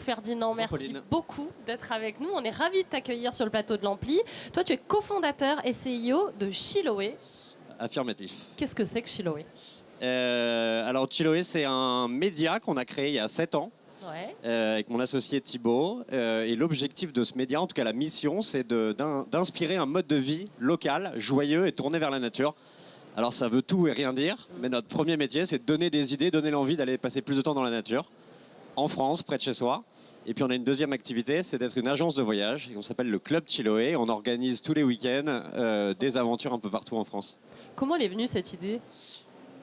Ferdinand, merci Pauline. beaucoup d'être avec nous. On est ravis de t'accueillir sur le plateau de l'Ampli. Toi, tu es cofondateur et CEO de Chiloé. Affirmatif. Qu'est-ce que c'est que Chiloé? Alors Chiloé, c'est un média qu'on a créé il y a 7 ans Ouais. avec mon associé Thibaut. Et l'objectif de ce média, en tout cas la mission, c'est d'inspirer un mode de vie local, joyeux et tourné vers la nature. Alors ça veut tout et rien dire, mais notre premier métier, c'est de donner des idées, donner l'envie d'aller passer plus de temps dans la nature, en France, près de chez soi. Et puis on a une deuxième activité, c'est d'être une agence de voyage. On s'appelle le Club Chiloé. On organise tous les week-ends des aventures un peu partout en France. Comment elle est venue cette idée?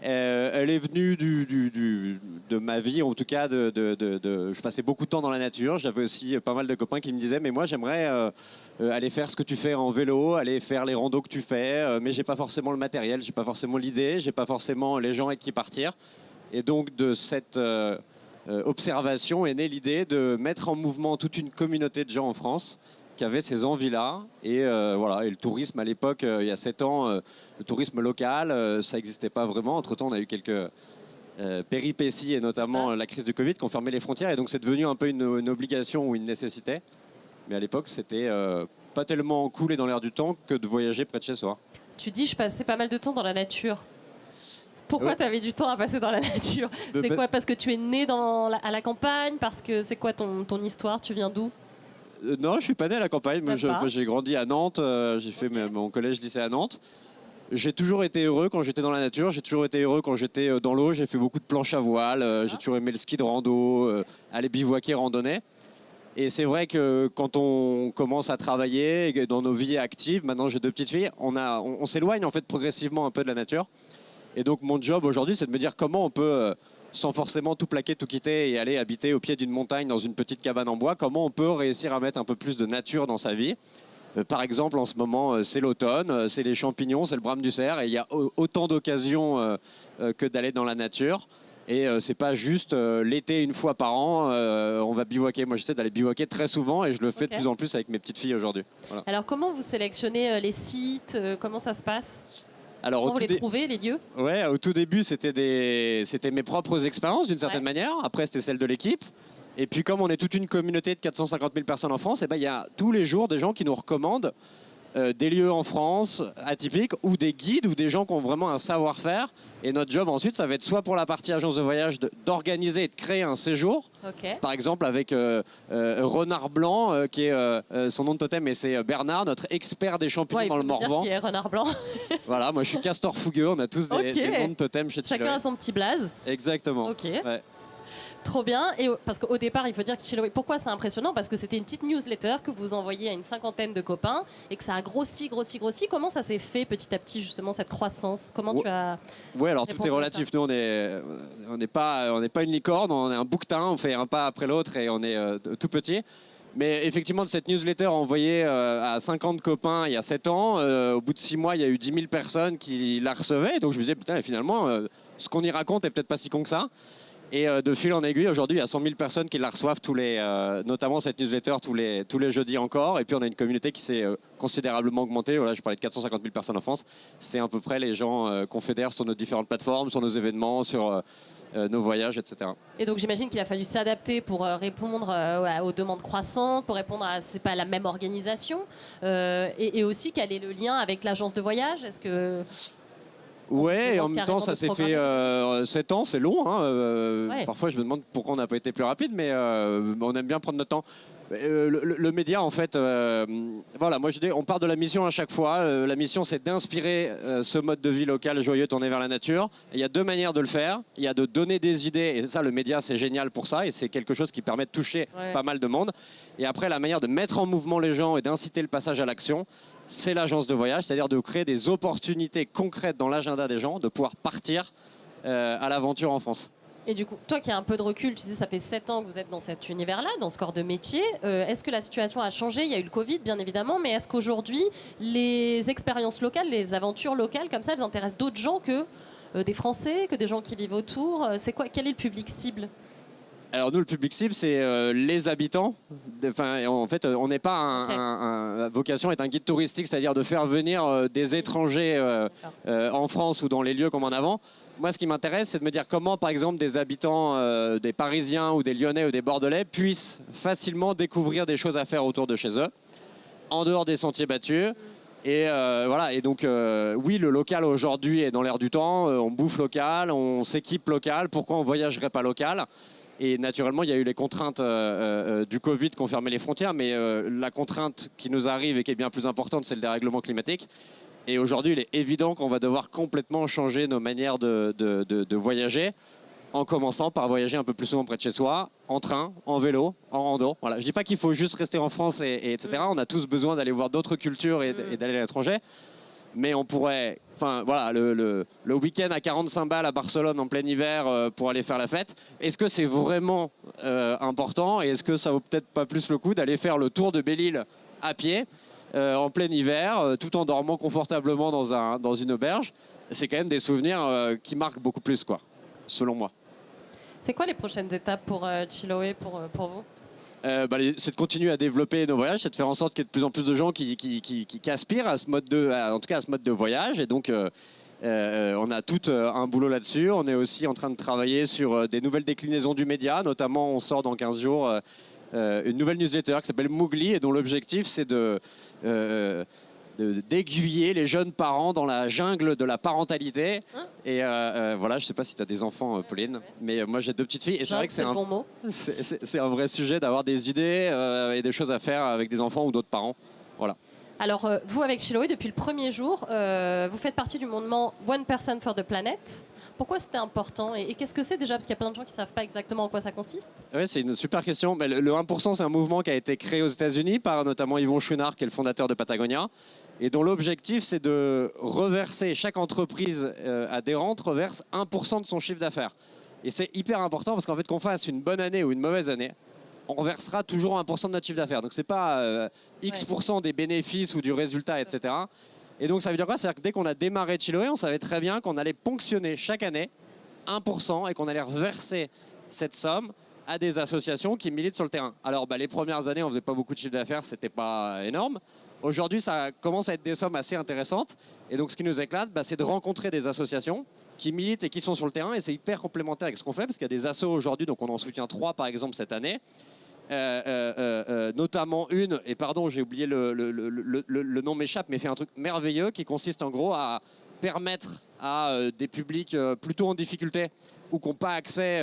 Elle est venue de ma vie, en tout cas, je passais beaucoup de temps dans la nature. J'avais aussi pas mal de copains qui me disaient, mais moi j'aimerais aller faire ce que tu fais en vélo, aller faire les randos que tu fais, mais j'ai pas forcément le matériel, j'ai pas forcément l'idée, j'ai pas forcément les gens avec qui partir. Et donc de cette observation est née l'idée de mettre en mouvement toute une communauté de gens en France qui avaient ces envies-là. Et voilà. Et le tourisme à l'époque, il y a 7 ans, le tourisme local, ça n'existait pas vraiment. Entre-temps, on a eu quelques péripéties, et notamment la crise du Covid, qui ont fermé les frontières. Et donc, c'est devenu un peu une obligation ou une nécessité. Mais à l'époque, c'était pas tellement cool et dans l'air du temps que de voyager près de chez soi. Tu dis, je passais pas mal de temps dans la nature. Pourquoi tu avais du temps à passer dans la nature? C'est quoi? Parce que tu es né à la campagne? Parce que c'est quoi ton histoire? Tu viens d'où? Non, je suis pas né à la campagne. Moi, j'ai grandi à Nantes. J'ai fait mon collège-lycée à Nantes. J'ai toujours été heureux quand j'étais dans la nature. J'ai toujours été heureux quand j'étais dans l'eau. J'ai fait beaucoup de planches à voile. J'ai toujours aimé le ski de rando, aller bivouaquer, randonner. Et c'est vrai que quand on commence à travailler dans nos vies actives, maintenant j'ai 2 petites filles, on s'éloigne en fait progressivement un peu de la nature. Et donc mon job aujourd'hui, c'est de me dire comment on peut, sans forcément tout plaquer, tout quitter et aller habiter au pied d'une montagne dans une petite cabane en bois, comment on peut réussir à mettre un peu plus de nature dans sa vie. Par exemple, en ce moment, c'est l'automne, c'est les champignons, c'est le brame du cerf, et il y a autant d'occasions que d'aller dans la nature. Et c'est pas juste l'été une fois par an, on va bivouaquer. Moi, j'essaie d'aller bivouaquer très souvent et je le fais de plus en plus avec mes petites filles aujourd'hui. Voilà. Alors, comment vous sélectionnez les sites? Comment ça se passe? Alors, comment vous les trouvez, les lieux? Ouais, au tout début, c'était mes propres expériences d'une certaine manière. Après, c'était celle de l'équipe. Et puis, comme on est toute une communauté de 450 000 personnes en France, il y a tous les jours des gens qui nous recommandent des lieux en France atypiques ou des guides ou des gens qui ont vraiment un savoir-faire. Et notre job ensuite, ça va être soit pour la partie agence de voyage d'organiser et de créer un séjour. Okay. Par exemple avec Renard Blanc, qui est son nom de totem, et c'est Bernard, notre expert des champignons dans le Morvan. Qui est Renard Blanc. Voilà, moi je suis Castor Fougueux, on a tous des noms de totem chez Chiloé. Chacun a son petit blaze. Exactement. Ok. Ouais. Trop bien. Et parce qu'au départ, il faut dire que Chiloé, pourquoi c'est impressionnant? Parce que c'était une petite newsletter que vous envoyiez à une 50aine de copains et que ça a grossi. Comment ça s'est fait petit à petit, justement, cette croissance? Comment tu as... Ouais, alors tout est relatif. Nous, on n'est pas une licorne, on est un bouquetin, on fait un pas après l'autre et on est tout petit. Mais effectivement, de cette newsletter envoyée à 50 copains il y a 7 ans, au bout de 6 mois, il y a eu 10 000 personnes qui la recevaient. Donc je me disais, putain, finalement, ce qu'on y raconte est peut-être pas si con que ça. Et de fil en aiguille, aujourd'hui, il y a 100 000 personnes qui la reçoivent, notamment cette newsletter, tous les jeudis encore. Et puis, on a une communauté qui s'est considérablement augmentée. Voilà, je parlais de 450 000 personnes en France. C'est à peu près les gens qu'on fédère sur nos différentes plateformes, sur nos événements, sur nos voyages, etc. Et donc, j'imagine qu'il a fallu s'adapter pour répondre aux demandes croissantes, pour répondre à... C'est pas la même organisation. Et aussi, quel est le lien avec l'agence de voyage? Est-ce que... Ouais, et en même temps, ça s'est fait 7 ans, c'est long. Ouais. Parfois, je me demande pourquoi on n'a pas été plus rapide, mais on aime bien prendre notre temps. Le média, en fait, voilà, moi je dis, on part de la mission à chaque fois. La mission, c'est d'inspirer ce mode de vie local joyeux tourné vers la nature. Et il y a 2 manières de le faire. Il y a de donner des idées, et ça, le média, c'est génial pour ça, et c'est quelque chose qui permet de toucher pas mal de monde. Et après, la manière de mettre en mouvement les gens et d'inciter le passage à l'action, c'est l'agence de voyage, c'est-à-dire de créer des opportunités concrètes dans l'agenda des gens, de pouvoir partir à l'aventure en France. Et du coup, toi qui as un peu de recul, tu dis ça fait 7 ans que vous êtes dans cet univers-là, dans ce corps de métier. Est-ce que la situation a changé? Il y a eu le Covid, bien évidemment, mais est-ce qu'aujourd'hui, les expériences locales, les aventures locales comme ça, elles intéressent d'autres gens que des Français, que des gens qui vivent autour? C'est quoi? Quel est le public cible? Alors nous, le public cible, c'est les habitants. Enfin, en fait, on n'est pas la vocation est un guide touristique, c'est-à-dire de faire venir des étrangers en France ou dans les lieux comme en avant. Moi, ce qui m'intéresse, c'est de me dire comment, par exemple, des habitants, des Parisiens ou des Lyonnais ou des Bordelais puissent facilement découvrir des choses à faire autour de chez eux, en dehors des sentiers battus. Et voilà. Et donc, oui, le local aujourd'hui est dans l'air du temps. On bouffe local, on s'équipe local. Pourquoi on voyagerait pas local ? Et naturellement, il y a eu les contraintes du Covid qui ont fermé les frontières, mais la contrainte qui nous arrive et qui est bien plus importante, c'est le dérèglement climatique. Et aujourd'hui, il est évident qu'on va devoir complètement changer nos manières de voyager, en commençant par voyager un peu plus souvent près de chez soi, en train, en vélo, en rando. Voilà. Je ne dis pas qu'il faut juste rester en France, etc. On a tous besoin d'aller voir d'autres cultures et d'aller à l'étranger. Mais on pourrait, enfin voilà, le week-end à 45 balles à Barcelone en plein hiver pour aller faire la fête, est-ce que c'est vraiment important et est-ce que ça vaut peut-être pas plus le coup d'aller faire le tour de Belle-Île à pied en plein hiver, tout en dormant confortablement dans une auberge? C'est quand même des souvenirs qui marquent beaucoup plus, quoi, selon moi. C'est quoi les prochaines étapes pour Chiloé, pour vous? C'est de continuer à développer nos voyages, c'est de faire en sorte qu'il y ait de plus en plus de gens qui aspirent à ce mode en tout cas à ce mode de voyage. Et donc, on a tout un boulot là-dessus. On est aussi en train de travailler sur des nouvelles déclinaisons du média. Notamment, on sort dans 15 jours une nouvelle newsletter qui s'appelle Mowgli et dont l'objectif, c'est d'aiguiller les jeunes parents dans la jungle de la parentalité. Et voilà, je sais pas si tu as des enfants, Pauline, mais moi j'ai 2 petites filles. Et c'est vrai que c'est un vrai sujet d'avoir des idées et des choses à faire avec des enfants ou d'autres parents. Voilà. Alors, vous, avec Chiloé, depuis le premier jour, vous faites partie du mouvement One Person for the Planet. Pourquoi c'était important et qu'est-ce que c'est déjà? Parce qu'il y a plein de gens qui ne savent pas exactement en quoi ça consiste. Oui, c'est une super question. Mais le 1%, c'est un mouvement qui a été créé aux États-Unis par notamment Yvon Chouinard, qui est le fondateur de Patagonia, et dont l'objectif, c'est de reverser, chaque entreprise adhérente reverse 1% de son chiffre d'affaires. Et c'est hyper important parce qu'en fait, qu'on fasse une bonne année ou une mauvaise année, on reversera toujours 1% de notre chiffre d'affaires. Donc, ce n'est pas X% des bénéfices ou du résultat, etc. Et donc, ça veut dire quoi? C'est-à-dire que dès qu'on a démarré Chiloé, on savait très bien qu'on allait ponctionner chaque année 1% et qu'on allait reverser cette somme à des associations qui militent sur le terrain. Alors, les premières années, on ne faisait pas beaucoup de chiffre d'affaires, c'était pas énorme. Aujourd'hui, ça commence à être des sommes assez intéressantes. Et donc, ce qui nous éclate, c'est de rencontrer des associations qui militent et qui sont sur le terrain. Et c'est hyper complémentaire avec ce qu'on fait, parce qu'il y a des assos aujourd'hui, donc on en soutient 3 par exemple cette année. Notamment une, et pardon, j'ai oublié le nom m'échappe, mais fait un truc merveilleux qui consiste en gros à permettre à des publics plutôt en difficulté ou qui n'ont pas accès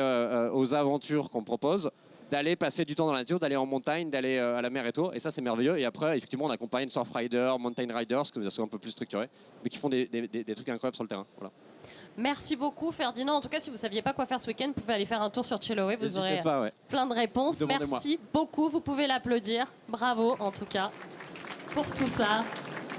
aux aventures qu'on propose, d'aller passer du temps dans la nature, d'aller en montagne, d'aller à la mer et tout. Et ça, c'est merveilleux. Et après, effectivement, on accompagne surfriders, mountain riders, que sont un peu plus structurés, mais qui font des trucs incroyables sur le terrain. Voilà. Merci beaucoup, Ferdinand. En tout cas, si vous ne saviez pas quoi faire ce week-end, vous pouvez aller faire un tour sur Chiloé. Vous aurez plein de réponses. Merci beaucoup. Vous pouvez l'applaudir. Bravo, en tout cas, pour tout ça.